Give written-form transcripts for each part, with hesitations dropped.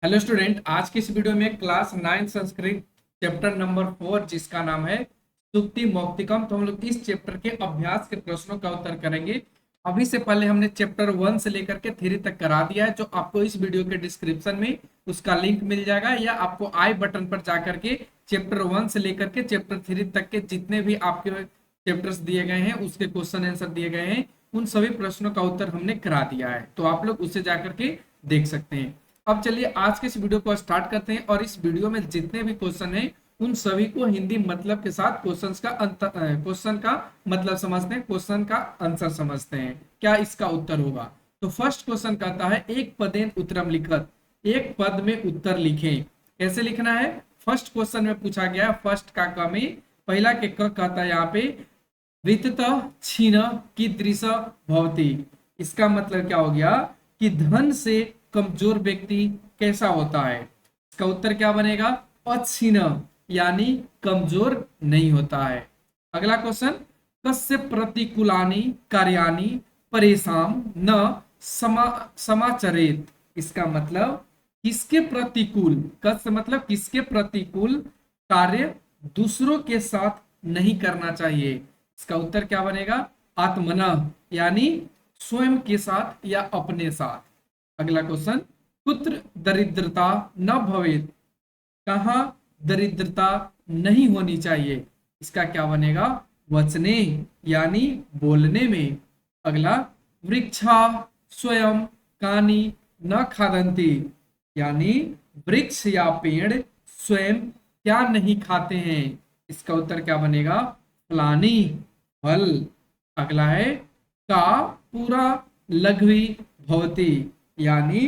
Hello student, आज की इस वीडियो में क्लास 9 संस्कृत चैप्टर नंबर 4 जिसका नाम है सुक्ति मौक्तिकम। तो हम लोग इस चैप्टर के अभ्यास के प्रश्नों का उत्तर करेंगे। अभी से पहले हमने चैप्टर 1 से लेकर के 3 तक करा दिया है, जो आपको इस वीडियो के डिस्क्रिप्शन में उसका लिंक मिल जाएगा, या आपको आई बटन पर जाकर के चैप्टर 1 से लेकर के चैप्टर 3 तक के जितने भी आपके चैप्टर्स दिए गए हैं, उसके क्वेश्चन आंसर दिए गए हैं, उन सभी प्रश्नों का उत्तर हमने करा दिया है। तो आप लोग उसे जाकर के देख सकते हैं। अब चलिए आज के इस वीडियो को स्टार्ट करते हैं, और इस वीडियो में जितने भी क्वेश्चन हैं उन सभी को हिंदी मतलब के साथ क्वेश्चन का मतलब समझते हैं, क्वेश्चन का आंसर समझते हैं, क्या इसका उत्तर होगा। तो फर्स्ट क्वेश्चन कहता है एक पदेन उत्तरम लिखत, एक पद में उत्तर लिखें। कैसे लिखना है? फर्स्ट क्वेश्चन में पूछा गया है, फर्स्ट का क में पहला के क कहता है यहाँ पे वित्त छीन कीदृश भवति। इसका मतलब क्या हो गया कि धन से कमजोर व्यक्ति कैसा होता है। इसका उत्तर क्या बनेगा? अच्छीन, यानी कमजोर नहीं होता है। अगला क्वेश्चन, कस्य प्रतिकूलानि कार्याणि परेशान न समाचरेत। इसका मतलब किसके प्रतिकूल, कस्य मतलब किसके प्रतिकूल कार्य दूसरों के साथ नहीं करना चाहिए। इसका उत्तर क्या बनेगा? आत्मनः, यानी स्वयं के साथ या अपने साथ। अगला क्वेश्चन, कुत्र दरिद्रता न भवेत, कहाँ दरिद्रता नहीं होनी चाहिए। इसका क्या बनेगा? वचने, यानी बोलने में। अगला, वृक्षा स्वयं कानी न खादंती, यानी वृक्ष या पेड़ स्वयं क्या नहीं खाते हैं। इसका उत्तर क्या बनेगा? फलानी, फल। अगला है का पूरा लघवी भवती, यानी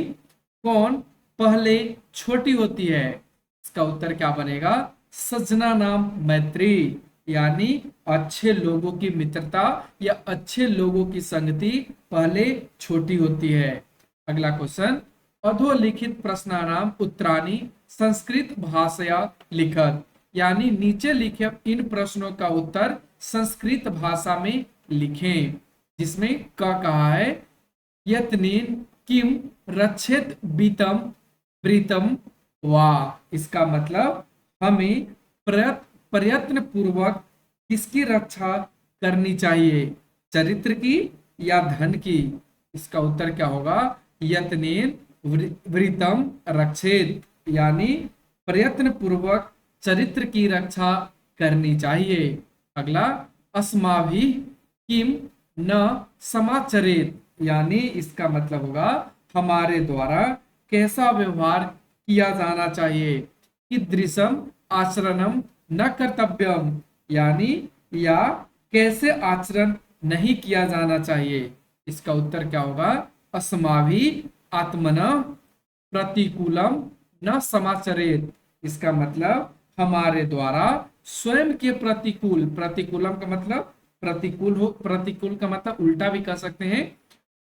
कौन पहले छोटी होती है। इसका उत्तर क्या बनेगा? सज्जना नाम मैत्री, यानी अच्छे लोगों की मित्रता या अच्छे लोगों की संगति पहले छोटी होती है। अगला क्वेश्चन, अधोलिखित प्रश्नानाम उत्तराणी संस्कृत भाषया लिखत, यानी नीचे लिखे इन प्रश्नों का उत्तर संस्कृत भाषा में लिखें। जिसमें क कहा है यत्नेन किम रक्षित बीतम प्रीतम वा। इसका मतलब हमें प्रयत्न पूर्वक किसकी रक्षा करनी चाहिए, चरित्र की या धन की। इसका उत्तर क्या होगा? यत्नेन वृतम रक्षेत, यानी प्रयत्न पूर्वक चरित्र की रक्षा करनी चाहिए। अगला, अस्माभि किम न समाचरेत, यानी इसका मतलब होगा हमारे द्वारा कैसा व्यवहार किया जाना चाहिए। कीदृशम आचरणम न कर्तव्यम, यानी या कैसे आचरण नहीं किया जाना चाहिए। इसका उत्तर क्या होगा? अस्माभि आत्मना प्रतिकूलम न समाचरेत। इसका मतलब हमारे द्वारा स्वयं के प्रतिकूल, प्रतिकूलम का मतलब प्रतिकूल हो, प्रतिकूल का मतलब उल्टा भी कर सकते हैं।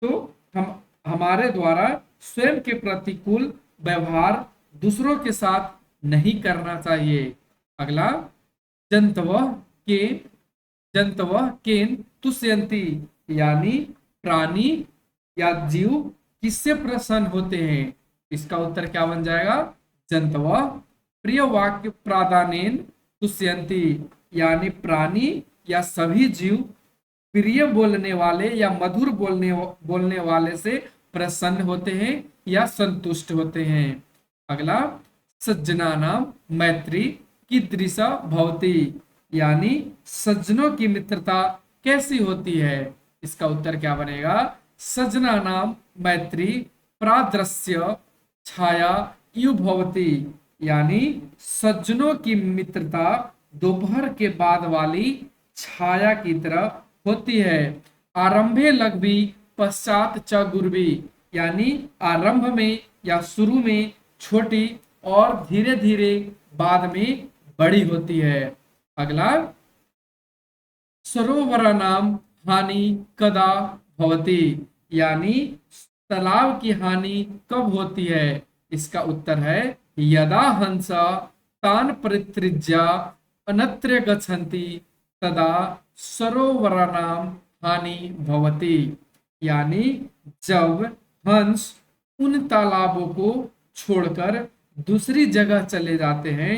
तो हम हमारे द्वारा स्वयं के प्रतिकूल व्यवहार दूसरों के साथ नहीं करना चाहिए। अगला, जंतव के जंतव केन तुष्यंती, यानी प्राणी या जीव किससे प्रसन्न होते हैं। इसका उत्तर क्या बन जाएगा? जंतव प्रिय वाक्य प्रादानेन तुष्यंती, यानी प्राणी या सभी जीव प्रिय बोलने वाले या मधुर बोलने वाले से प्रसन्न होते हैं या संतुष्ट होते हैं। अगला, सज्जना नाम मैत्री कीदृशा भवति, यानी सज्जनों की मित्रता कैसी होती है। इसका उत्तर क्या बनेगा? सज्जना नाम मैत्री प्रादृश्य छाया यु भवति, यानी सज्जनों की मित्रता दोपहर के बाद वाली छाया की तरह होती है। आरंभे लघवी पश्चात च गुरवी, यानी आरंभ में या शुरू में छोटी और धीरे धीरे बाद में बड़ी होती है। अगला, सरोवर नाम हानि कदा भवति, यानी तालाब की हानि कब होती है। इसका उत्तर है यदा हंस तान परित्रिज्या अनत्र गच्छन्ति तदा सरोवरानाम हानि भवति, यानी जब हंस उन तालाबों को छोड़कर दूसरी जगह चले जाते हैं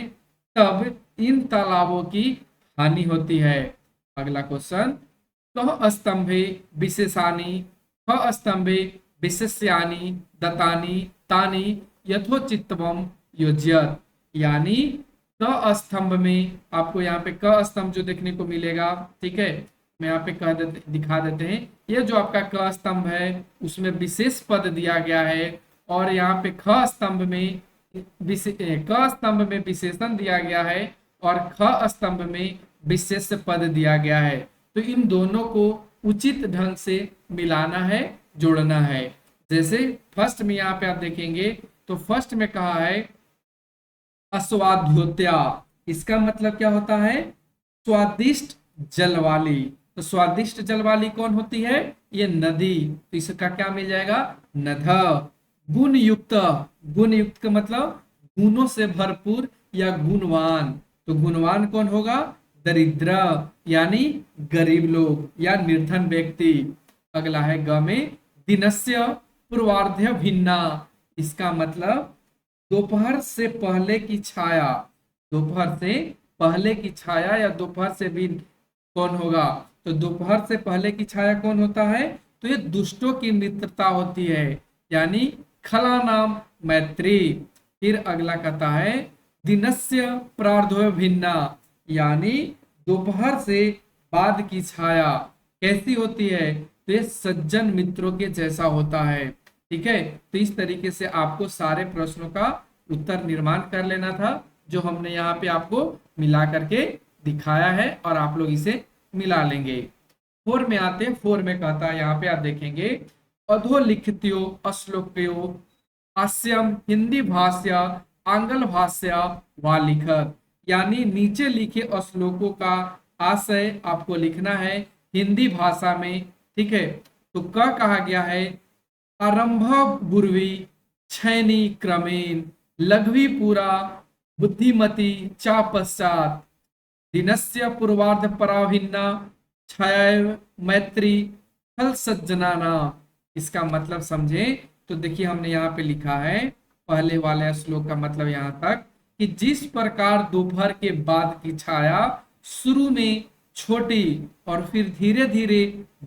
तब इन तालाबों की हानि होती है। अगला क्वेश्चन, कः स्तंभे विशेषानि ख स्तंभे विशेष्यानि दत्तानि तानि यथोचितवम योज्यत। यानी क स्तंभ में आपको यहाँ पे क स्तंभ जो देखने को मिलेगा, ठीक है, मैं यहाँ पे दिखा देते हैं। ये जो आपका क स्तंभ है उसमें विशेष पद दिया गया है और यहाँ पे ख स्तंभ में क स्तंभ में विशेषण दिया गया है और ख स्तंभ में विशेष पद दिया गया है। तो इन दोनों को उचित ढंग से मिलाना है, जोड़ना है। जैसे फर्स्ट में यहाँ पे आप देखेंगे तो फर्स्ट में कहा है अस्वाद्योत्या, इसका मतलब क्या होता है? स्वादिष्ट जल वाली। तो स्वादिष्ट जल वाली कौन होती है? ये नदी। तो इसका क्या मिल जाएगा? नद। गुण युक्त, गुण युक्त का मतलब गुणों से भरपूर या गुणवान। तो गुणवान कौन होगा? दरिद्र यानी गरीब लोग या निर्धन व्यक्ति। अगला है ग में दिनस्य पूर्वार्ध्य भिन्ना, इसका मतलब दोपहर से पहले की छाया। दोपहर से पहले की छाया या दोपहर से भी कौन होगा? तो दोपहर से पहले की छाया कौन होता है? तो ये दुष्टों की मित्रता होती है, यानी खला नाम मैत्री। फिर अगला कहता है दिनस्य प्रार्धो भिन्ना, यानी दोपहर से बाद की छाया कैसी होती है? तो ये सज्जन मित्रों के जैसा होता है। ठीक है, तो इस तरीके से आपको सारे प्रश्नों का उत्तर निर्माण कर लेना था, जो हमने यहाँ पे आपको मिला करके दिखाया है और आप लोग इसे मिला लेंगे। 4 में आते हैं। 4 में कहता है, यहाँ पे आप देखेंगे अधोलिखित्यो श्लोक्यो हास्यम हिंदी भाष्य आंग्ल भाष्य व लिखत, यानी नीचे लिखे श्लोकों का आशय आपको लिखना है हिंदी भाषा में। ठीक है, तो क कहा गया है आरंभ गुरुवी छैनी क्रमेण लघवी पूरा बुद्धिमती चा पश्चात दिनस्य पूर्वार्ध पराभिन्ना छाया मैत्री फल सज्जना नाम। इसका मतलब समझे तो देखिए हमने यहाँ पे लिखा है पहले वाले श्लोक का मतलब यहाँ तक कि जिस प्रकार दोपहर के बाद की छाया शुरू में छोटी और फिर धीरे धीरे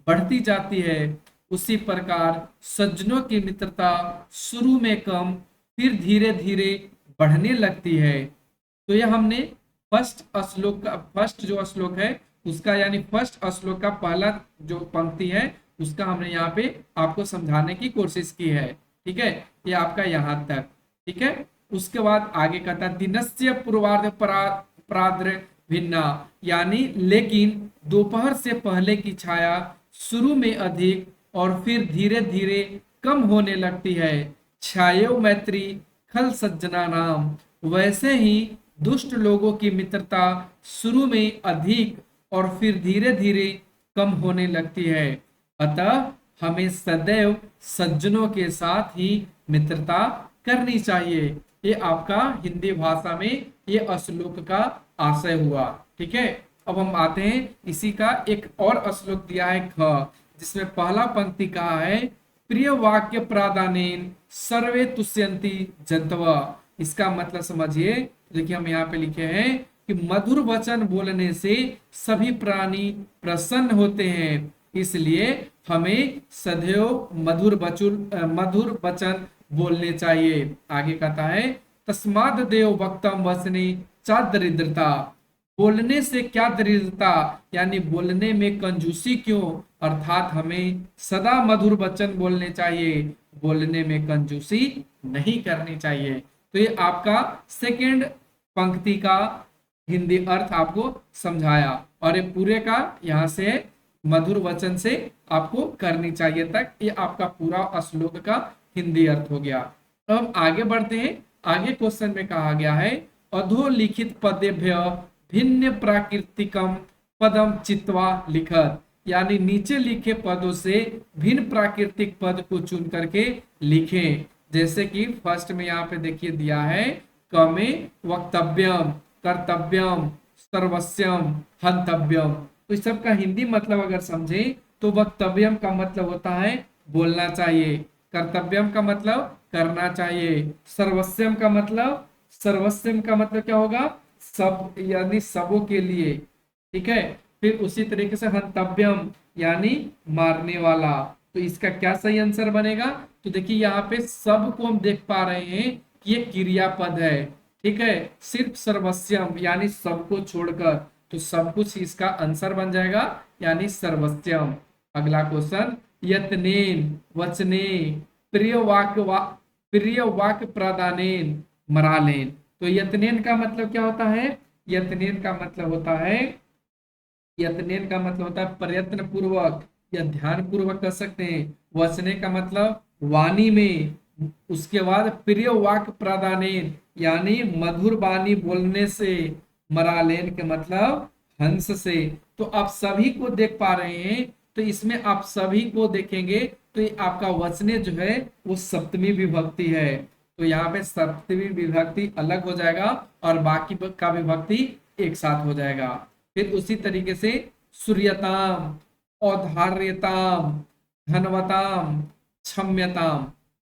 बढ़ती जाती है, उसी प्रकार सज्जनों की मित्रता शुरू में कम फिर धीरे धीरे बढ़ने लगती है। तो यह हमने फर्स्ट श्लोक का, फर्स्ट जो श्लोक है उसका, यानी फर्स्ट श्लोक का पहला जो पंक्ति है उसका हमने यहाँ पे आपको समझाने की कोशिश की है। ठीक है, ये आपका यहाँ तक। ठीक है, उसके बाद आगे कहता है दिनस्य पूर्वार्ध प्राद्र भिन्ना, यानी लेकिन दोपहर से पहले की छाया शुरू में अधिक और फिर धीरे धीरे कम होने लगती है। छायो मैत्री खल सज्जना नाम, वैसे ही दुष्ट लोगों की मित्रता शुरू में अधिक और फिर धीरे धीरे कम होने लगती है। अतः हमें सदैव सज्जनों के साथ ही मित्रता करनी चाहिए। ये आपका हिंदी भाषा में ये श्लोक का आशय हुआ। ठीक है, अब हम आते हैं इसी का एक और श्लोक दिया है ख, जिसमें पहला पंक्ति कहा है प्रिय वाक्य प्रादानेन सर्वे तुष्यंती जंतवा। इसका मतलब समझिए, देखिए हम यहाँ पे लिखे हैं कि मधुर वचन बोलने से सभी प्राणी प्रसन्न होते हैं, इसलिए हमें सदैव मधुर वचन बोलने चाहिए। आगे कहता है तस्माद देव वक्तम वसने चा दरिद्रता, बोलने से क्या दरिद्रता, यानी बोलने में कंजूसी क्यों, अर्थात हमें सदा मधुर वचन बोलने चाहिए, बोलने में कंजूसी नहीं करनी चाहिए। तो ये आपका सेकंड पंक्ति का हिंदी अर्थ आपको समझाया और ये पूरे का यहाँ से मधुर वचन से आपको करनी चाहिए तक ये आपका पूरा श्लोक का हिंदी अर्थ हो गया। तो हम आगे बढ़ते हैं। आगे क्वेश्चन में कहा गया है अधोलिखित पदेभ्य भिन्न प्राकृतिकम पदम चित्वा लिखत, यानी नीचे लिखे पदों से भिन्न प्राकृतिक पद को चुन करके लिखें। जैसे कि फर्स्ट में यहाँ पे देखिए दिया है क में वक्तव्यम, कर्तव्यम, सर्वस्यम, हंतव्यम। तो इस सब का हिंदी मतलब अगर समझे तो वक्तव्यम का मतलब होता है बोलना चाहिए, कर्तव्यम का मतलब करना चाहिए। सर्वस्वम का मतलब क्या होगा, सब यानी सबों के लिए, ठीक है। फिर उसी तरीके से हंतव्यम यानी मारने वाला। तो इसका क्या सही आंसर बनेगा, तो देखिए यहाँ पे सब को हम देख पा रहे हैं कि ये क्रियापद है, ठीक है। सिर्फ सर्वस्वम यानी सबको छोड़कर, तो सब कुछ इसका आंसर बन जाएगा यानी सर्वस्वम। अगला क्वेश्चन, यत्नेन वचने प्रिय वाक्य प्रदानेन मरालेन। तो यत्नेन का मतलब क्या होता है, यत्नेन का मतलब होता है, यत्नेन का मतलब होता है प्रयत्न पूर्वक या ध्यान पूर्वक कर सकते हैं। वचने का मतलब वाणी में, उसके बाद प्रिय वाक्य प्रदानेन यानी मधुर वाणी बोलने से, मरालेन के मतलब हंस से। तो आप सभी को देख पा रहे हैं, तो इसमें आप सभी को देखेंगे तो ये आपका वचने जो है वो सप्तमी विभक्ति है। तो यहाँ पे सप्तमी विभक्ति अलग हो जाएगा और बाकी का विभक्ति एक साथ हो जाएगा। फिर उसी तरीके से सूर्यताम, औदार्यताम, धनवताम, क्षम्यताम।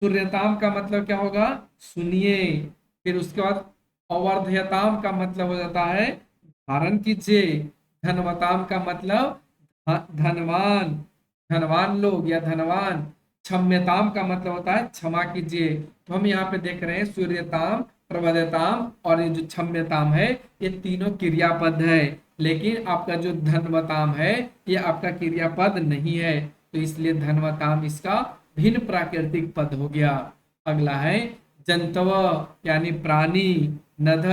सूर्यताम का मतलब क्या होगा, सुनिए। फिर उसके बाद अवर्ध्यताम का मतलब हो जाता है धारण कीजिए। धनवताम का मतलब धनवान, धनवान लोग या धनवान। क्षम्यताम का मतलब होता है क्षमा कीजिए। तो हम यहाँ पे देख रहे हैं सूर्यताम, प्रबोधताम और ये जो क्षम्यताम है ये तीनों क्रियापद है, लेकिन आपका जो धनवताम है ये आपका क्रियापद नहीं है, तो इसलिए धनवताम इसका भिन्न प्राकृतिक पद हो गया। अगला है जंतव यानी प्राणी, नद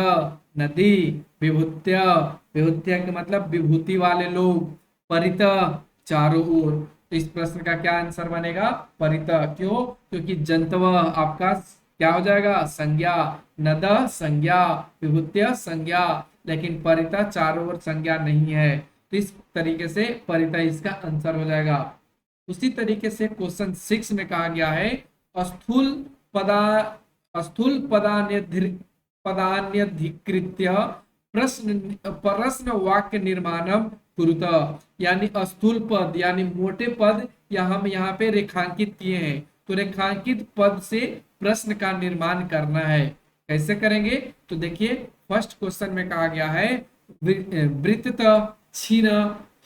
नदी, विभूत्य, विभूत्य का मतलब विभूति वाले लोग, परित चारों ओर। तो इस प्रश्न का क्या आंसर बनेगा, परित। क्यों, क्योंकि जंतव आपका क्या हो जाएगा, संज्ञा, नद संज्ञा, विभूत्य संज्ञा, लेकिन परिता चारों ओर संज्ञा नहीं है, तो इस तरीके से परिता इसका आंसर हो जाएगा। उसी तरीके से क्वेश्चन 6 में कहा गया है स्थूल पदा स्थूल पदान्यधिकृत्य प्रश्न वाक्य निर्माणम कुरुत। यानी स्थूल पद यानी मोटे पद या हम यहाँ पे रेखांकित किए हैं, तो रेखांकित पद से प्रश्न का निर्माण करना है। कैसे करेंगे, तो देखिए फर्स्ट क्वेश्चन में कहा गया है वृत्त छीन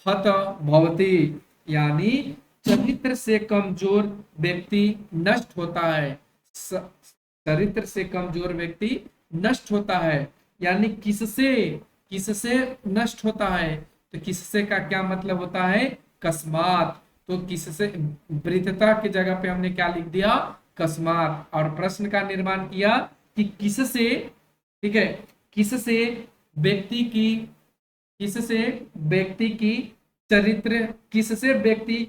हत भवती, यानी चरित्र से कमजोर व्यक्ति नष्ट होता है। चरित्र से कमजोर व्यक्ति नष्ट होता है, यानी किससे, किससे नष्ट होता है, तो किससे का क्या मतलब होता है, कस्मात। तो किससे, वृद्धता की जगह पे हमने क्या लिख दिया, कस्मात, और प्रश्न का निर्माण किया कि किससे, ठीक है, किससे व्यक्ति की, किससे व्यक्ति की चरित्र, किससे व्यक्ति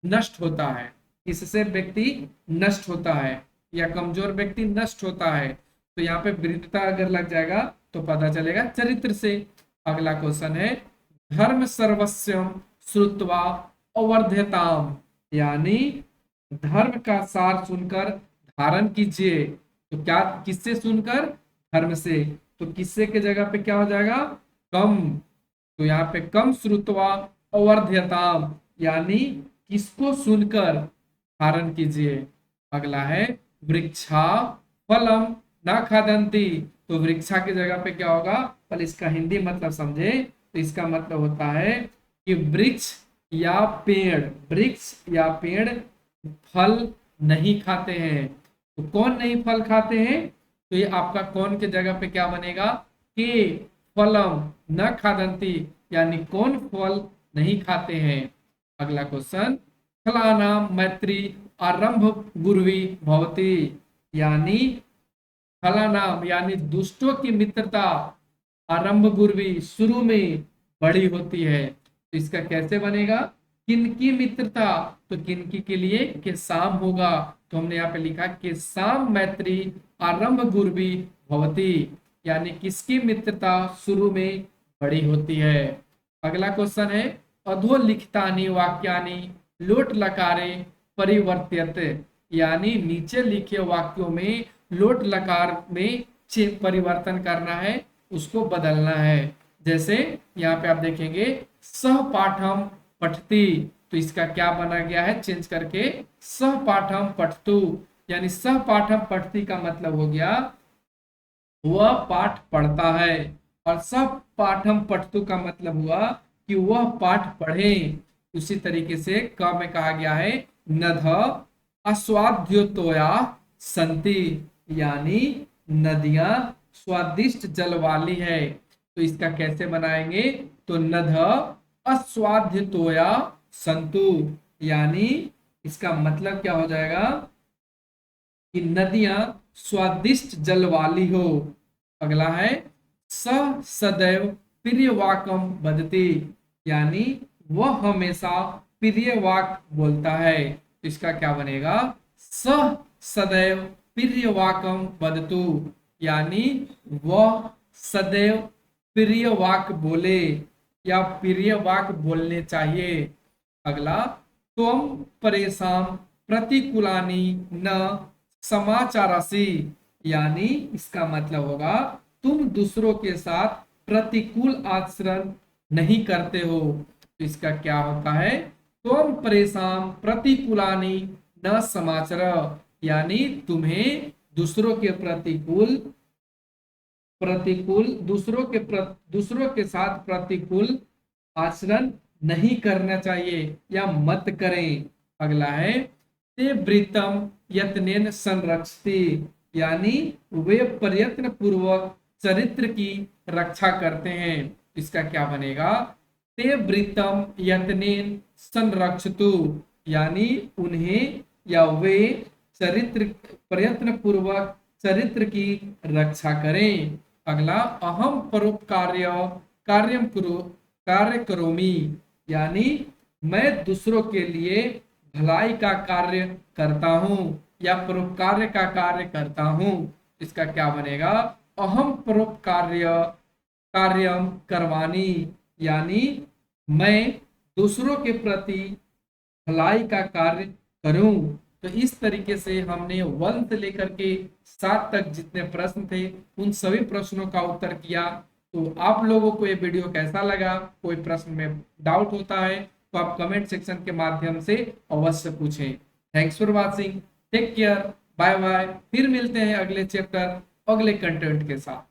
नष्ट होता है, किससे व्यक्ति नष्ट होता है या कमजोर व्यक्ति नष्ट होता है। तो यहाँ पे वृद्धता अगर लग जाएगा तो पता चलेगा चरित्र से। अगला क्वेश्चन है धर्म सर्वस्वम श्रुत्वा अवर्ध्यताम, यानी धर्म का सार सुनकर धारण कीजिए। तो क्या, किससे सुनकर, धर्म से। तो किससे के जगह पे क्या हो जाएगा, कम। तो यहाँ पे कम श्रुत्वा अवर्ध्यताम, यानी किसको सुनकर धारण कीजिए। अगला है वृक्षा फलम न खादंती। तो वृक्षा की जगह पे क्या होगा, पहले इसका हिंदी मतलब समझे। तो इसका मतलब होता है कि वृक्ष या पेड़, वृक्ष या पेड़ फल नहीं खाते हैं। तो कौन नहीं फल खाते हैं, तो ये आपका कौन के जगह पे क्या बनेगा, के फलम न खादंती, यानी कौन फल नहीं खाते हैं। अगला क्वेश्चन फलानाम मैत्री आरंभ गुरुवी भवती, यानी फलानाम यानी दुष्टों की मित्रता आरंभ गुरुवी शुरू में बड़ी होती है। तो इसका कैसे बनेगा, किनकी मित्रता, तो किनकी के लिए के साम होगा। तो हमने यहाँ पे लिखा कि साम मैत्री आरंभ गुरुवी भवती, यानी किसकी मित्रता शुरू में बड़ी होती है। अगला क्वेश्चन है अधोलिखितानि वाक्यानि लोट लकारे परिवर्त्यते, यानी नीचे लिखे वाक्यों में लोट लकार में परिवर्तन करना है, उसको बदलना है। जैसे यहाँ पे आप देखेंगे सह पाठम पठती, तो इसका क्या बना गया है, चेंज करके सह पाठम पठतु, यानी सह पाठम पठती का मतलब हो गया वह पाठ पढ़ता है, और सब पाठम पठतु का मतलब हुआ कि वह पाठ पढ़े। उसी तरीके से क में कहा गया है नध अस्वाद्योतोया संति, यानी नदियां स्वादिष्ट जल वाली है। तो इसका कैसे बनाएंगे, तो नध अस्वाद्योतोया संतु, यानी इसका मतलब क्या हो जाएगा कि नदियां स्वादिष्ट जल वाली हो। अगला है स सदैव प्रियवाकम वदति, यानी वह हमेशा प्रियवाक बोलता है। तो इसका क्या बनेगा, स सदैव प्रियवाकम वदतु, यानी वह सदैव प्रियवाक बोले या प्रियवाक बोलने चाहिए। अगला त्वम परेशान प्रतिकूलानी न समाचारासी, यानी इसका मतलब होगा तुम दूसरों के साथ प्रतिकूल आचरण नहीं करते हो। तो इसका क्या होता है, तुम परेशान प्रतिकूलानी न समाचार, यानी तुम्हें दूसरों के प्रतिकूल प्रतिकूल दूसरों के साथ प्रतिकूल आचरण नहीं करना चाहिए या मत करें। अगला है ते वृत्तम यत्नेन संरक्षति, यानी वे प्रयत्न पूर्वक चरित्र की रक्षा करते हैं। इसका क्या बनेगा, ते वृत्तम यत्नेन संरक्षतु, यानी उन्हें या वे चरित्र प्रयत्न पूर्वक चरित्र की रक्षा करें। अगला अहम परोपकार्य कार्यम करो कार्य करोमी, यानी मैं दूसरों के लिए भलाई का कार्य करता हूं या परोपकार्य का कार्य करता हूं। इसका क्या बनेगा, अहम परोपकार्य कार्यम करवानी, यानी मैं दूसरों के प्रति भलाई का कार्य करूं। तो इस तरीके से हमने 1 से लेकर के 7 तक जितने प्रश्न थे उन सभी प्रश्नों का उत्तर किया। तो आप लोगों को ये वीडियो कैसा लगा, कोई प्रश्न में डाउट होता है तो आप कमेंट सेक्शन के माध्यम से अवश्य पूछें। Thanks for watching, take care, bye bye. फिर मिलते हैं अगले चैप्टर अगले कंटेंट के साथ।